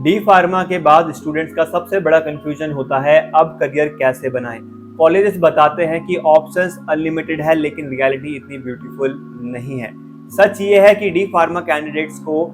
D pharma के बाद students का सबसे बड़ा कंफ्यूजन होता है अब करियर कैसे बनाएं। कॉलेजेस बताते हैं कि ऑप्शंस अनलिमिटेड है, लेकिन रियलिटी इतनी ब्यूटीफुल नहीं है। सच ये है कि डी फार्मा कैंडिडेट्स को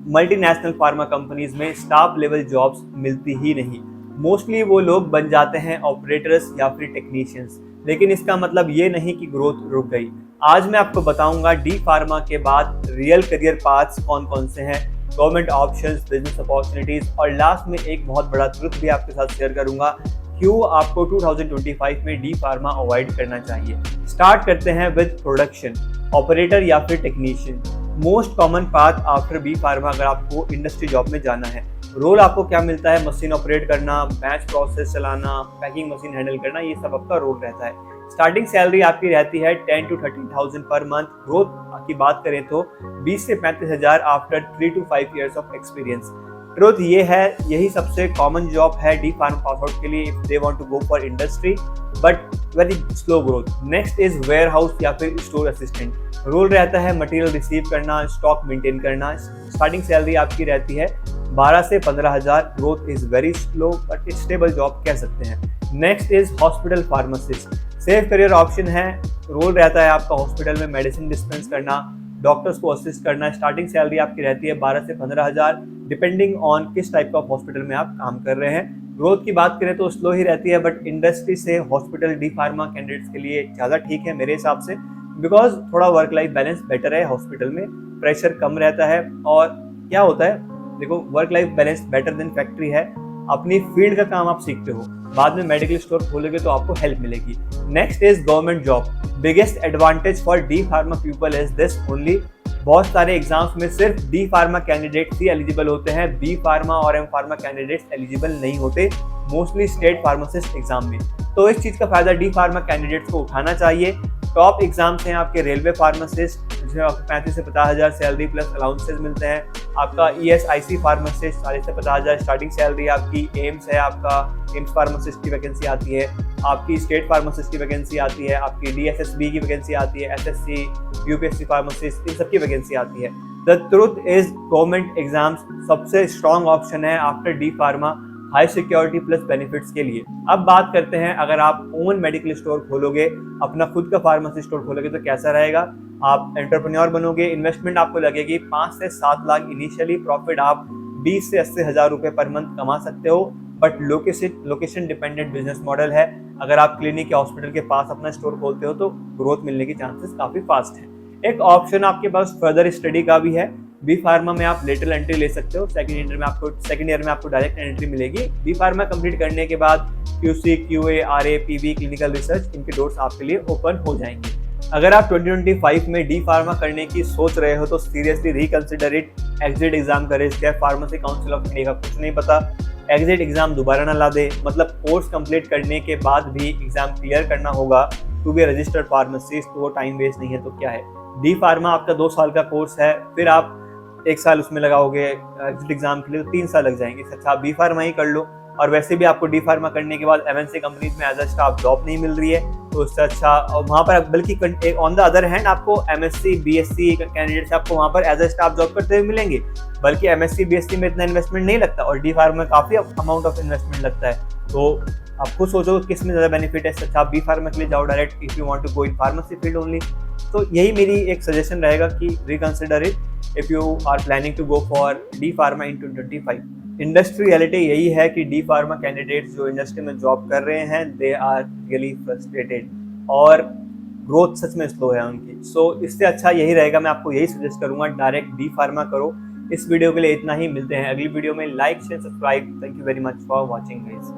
मल्टीनेशनल फार्मा कंपनीज में स्टाफ लेवल जॉब्स मिलती ही नहीं। मोस्टली वो लोग बन जाते हैं ऑपरेटर्स या फिर टेक्नीशियंस, लेकिन इसका मतलब ये नहीं कि ग्रोथ रुक गई। आज मैं आपको बताऊंगा डी फार्मा के बाद रियल करियर पाथ्स कौन कौन से हैं, गवर्नमेंट ऑप्शंस, बिजनेस अपॉर्चुनिटीज, और लास्ट में एक बहुत बड़ा ट्रुथ भी आपके साथ शेयर करूंगा क्यों आपको 2025 में डी फार्मा अवॉइड करना चाहिए। स्टार्ट करते हैं विद प्रोडक्शन, ऑपरेटर या फिर technician. Most common path after B pharma अगर आपको इंडस्ट्री जॉब में जाना है। रोल आपको क्या मिलता है? मशीन ऑपरेट करना, बैच प्रोसेस चलाना, पैकिंग मशीन हैंडल करना, ये सब आपका रोल रहता है। स्टार्टिंग सैलरी आपकी रहती है 10 to 13,000 पर मंथ। ग्रोथ की बात करें तो 20 से 35,000 after 3 to 5 years of experience. Truth ये है, यही सबसे कॉमन जॉब है डी फार्म पास आउट के लिए if they want to go for industry, but very slow growth. Next is warehouse या फिर स्टोर असिस्टेंट। रोल रहता है मटेरियल रिसीव करना, स्टॉक मेंटेन करना। स्टार्टिंग सैलरी आपकी रहती है 12 से 15,000। Growth is very slow but stable job कह सकते हैं। Next is hospital pharmacist. Safe career option है। रोल रहता है आपका हॉस्पिटल में मेडिसिन डिस्पेंस करना, डॉक्टर्स को असिस्ट करना। स्टार्टिंग सैलरी आपकी रहती है 12 से 15,000 डिपेंडिंग ऑन किस टाइप का हॉस्पिटल में आप काम कर रहे हैं। ग्रोथ की बात करें तो स्लो ही रहती है, बट इंडस्ट्री से हॉस्पिटल डी फार्मा कैंडिडेट्स के लिए ज़्यादा ठीक है मेरे हिसाब से, बिकॉज थोड़ा वर्क लाइफ बैलेंस बेटर है। हॉस्पिटल में प्रेशर कम रहता है, और क्या होता है, देखो work life balance better than factory है। अपनी फील्ड का काम आप सीखते हो, बाद में मेडिकल स्टोर खोलोगे तो आपको हेल्प मिलेगी। Next is government job. Biggest advantage for D pharma people is this only. बहुत सारे एग्जाम्स में सिर्फ डी फार्मा कैंडिडेट्स ही एलिजिबल होते हैं, बी फार्मा और एम फार्मा कैंडिडेट्स एलिजिबल नहीं होते, मोस्टली स्टेट फार्मासिस्ट एग्जाम में। तो इस चीज़ का फायदा डी फार्मा कैंडिडेट्स को उठाना चाहिए। टॉप एग्जाम्स हैं आपके रेलवे फार्मासिस्ट, जिसमें आपको 35 से 50,000 सैलरी प्लस अलाउंसेज मिलते हैं। आपका ESIC फार्मासिस्ट 40 से 50,000 स्टार्टिंग सैलरी आपकी। एम्स है आपका, एम्स फार्मासिस्ट की वैकेंसी आती है। आपकी स्टेट फार्मासिस्ट की वैकेंसी आती है, आपकी DSSB की वैकेंसी आती है, SSC, UPSC फार्मासिस्ट, इन सब की वैकेंसी आती है। The truth is government exams सबसे स्ट्रॉन्ग ऑप्शन है after D pharma, high security plus benefits के लिए। अब बात करते हैं, अगर आप ओन मेडिकल स्टोर खोलोगे, अपना खुद का फार्मेसी स्टोर खोलोगे तो कैसा रहेगा। आप एंटरप्रेन्योर बनोगे, इन्वेस्टमेंट आपको लगेगी 5 से 7 लाख इनिशियली। प्रॉफिट आप 20 से 80,000 रुपये पर मंथ कमा सकते हो, but location dependent business model है। अगर आप क्लिनिक या हॉस्पिटल के पास अपना स्टोर खोलते हो तो ग्रोथ मिलने की चांसेस काफ़ी फास्ट है। एक ऑप्शन आपके पास फर्दर स्टडी का भी है। बी फार्मा में आप लेटरल एंट्री ले सकते हो, सेकंड ईयर में आपको डायरेक्ट एंट्री मिलेगी। बी फार्मा कंप्लीट करने के बाद QC, QA, RA, PV, clinical research, इनके डोर्स आपके लिए ओपन हो जाएंगे। अगर आप 2025 में डी फार्मा करने की सोच रहे हो तो seriously reconsider it. Exit exam का रिस्क है, फार्मेसी काउंसिल ऑफ इंडिया का कुछ नहीं पता। एग्जिट एग्जाम दोबारा ना ला दे, मतलब कोर्स कंप्लीट करने के बाद भी एग्जाम क्लियर करना होगा टू बी रजिस्टर्ड फार्मासिस्ट, तो वो टाइम वेस्ट नहीं है तो क्या है। डी फार्मा आपका 2 साल का कोर्स है, फिर आप 1 साल उसमें लगाओगे एग्जिट एग्जाम के लिए, तो 3 साल लग जाएंगे। अच्छा आप बी फार्मा ही कर लो, और वैसे भी आपको डी फार्मा करने के बाद MNC कंपनीज में एज अ स्टाफ जॉब नहीं मिल रही है, तो उससे अच्छा वहाँ पर, बल्कि ऑन द अदर हैंड आपको MSc BSc कैंडिडेट्स आपको वहाँ पर एज अ स्टाफ जॉब करते हुए मिलेंगे, बल्कि MSc BSc में इतना इन्वेस्टमेंट नहीं लगता, और डी फार्मा में काफ़ी अमाउंट ऑफ इन्वेस्टमेंट लगता है। तो आप खुद सोचो किस में ज़्यादा बेनिफिट है। अच्छा आप बी फार्मा के लिए जाओ direct, if you want to go in pharmacy field only. तो यही मेरी एक सजेशन रहेगा कि reconsider it if you are planning to go for D pharma in 2025। Industry reality यही है कि डी फार्मा कैंडिडेट्स जो इंडस्ट्री में जॉब कर रहे हैं, दे आर रियली फ्रस्ट्रेटेड, और ग्रोथ सच में स्लो है उनकी। सो इससे अच्छा यही रहेगा, मैं आपको यही सजेस्ट करूंगा, डायरेक्ट डी फार्मा करो। इस वीडियो के लिए इतना ही, मिलते हैं अगली वीडियो में। Like share subscribe. Thank you very much for watching guys.